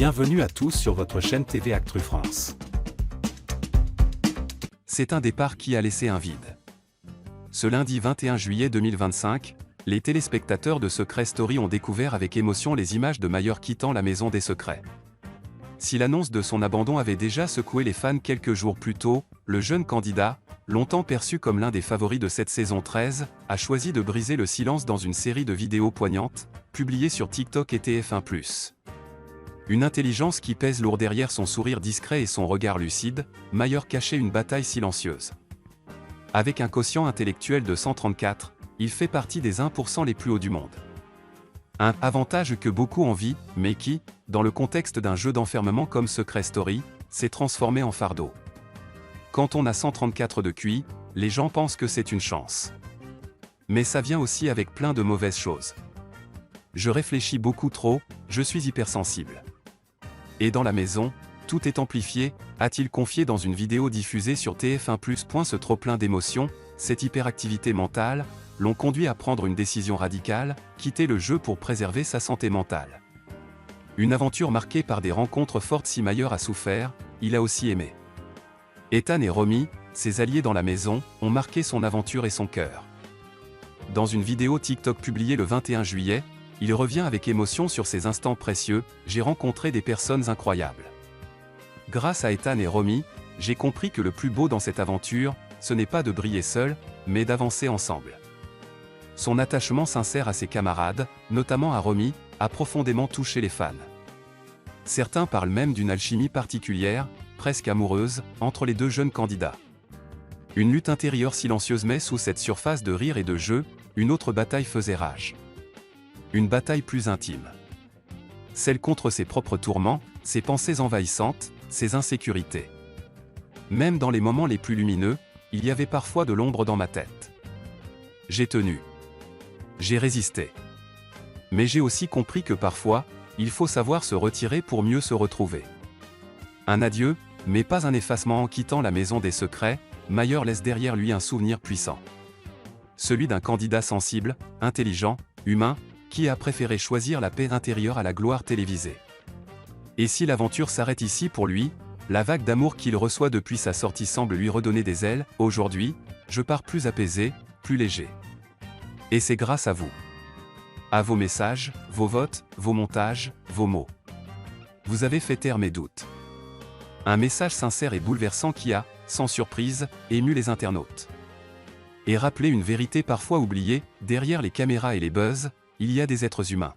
Bienvenue à tous sur votre chaîne TV Actu France. C'est un départ qui a laissé un vide. Ce lundi 21 juillet 2025, les téléspectateurs de Secret Story ont découvert avec émotion les images de Mayer quittant la maison des secrets. Si l'annonce de son abandon avait déjà secoué les fans quelques jours plus tôt, le jeune candidat, longtemps perçu comme l'un des favoris de cette saison 13, a choisi de briser le silence dans une série de vidéos poignantes, publiées sur TikTok et TF1+. Une intelligence qui pèse lourd derrière son sourire discret et son regard lucide, Mayer cachait une bataille silencieuse. Avec un quotient intellectuel de 134, il fait partie des 1% les plus hauts du monde. Un avantage que beaucoup envient, mais qui, dans le contexte d'un jeu d'enfermement comme Secret Story, s'est transformé en fardeau. Quand on a 134 de QI, les gens pensent que c'est une chance. Mais ça vient aussi avec plein de mauvaises choses. Je réfléchis beaucoup trop, je suis hypersensible. Et dans la maison, tout est amplifié, a-t-il confié dans une vidéo diffusée sur TF1+. Ce trop-plein d'émotions, cette hyperactivité mentale, l'ont conduit à prendre une décision radicale, quitter le jeu pour préserver sa santé mentale. Une aventure marquée par des rencontres fortes. Si Mayer a souffert, il a aussi aimé. Ethan et Romy, ses alliés dans la maison, ont marqué son aventure et son cœur. Dans une vidéo TikTok publiée le 21 juillet, il revient avec émotion sur ces instants précieux. J'ai rencontré des personnes incroyables. Grâce à Ethan et Romy, j'ai compris que le plus beau dans cette aventure, ce n'est pas de briller seul, mais d'avancer ensemble. Son attachement sincère à ses camarades, notamment à Romy, a profondément touché les fans. Certains parlent même d'une alchimie particulière, presque amoureuse, entre les deux jeunes candidats. Une lutte intérieure silencieuse, mais sous cette surface de rire et de jeu, une autre bataille faisait rage. Une bataille plus intime. Celle contre ses propres tourments, ses pensées envahissantes, ses insécurités. Même dans les moments les plus lumineux, il y avait parfois de l'ombre dans ma tête. J'ai tenu. J'ai résisté. Mais j'ai aussi compris que parfois, il faut savoir se retirer pour mieux se retrouver. Un adieu, mais pas un effacement. En quittant la maison des secrets, Mayer laisse derrière lui un souvenir puissant. Celui d'un candidat sensible, intelligent, humain, qui a préféré choisir la paix intérieure à la gloire télévisée. Et si l'aventure s'arrête ici pour lui, la vague d'amour qu'il reçoit depuis sa sortie semble lui redonner des ailes. Aujourd'hui, je pars plus apaisé, plus léger. Et c'est grâce à vous. À vos messages, vos votes, vos montages, vos mots. Vous avez fait taire mes doutes. Un message sincère et bouleversant qui a, sans surprise, ému les internautes. Et rappelé une vérité parfois oubliée, derrière les caméras et les buzz, il y a des êtres humains.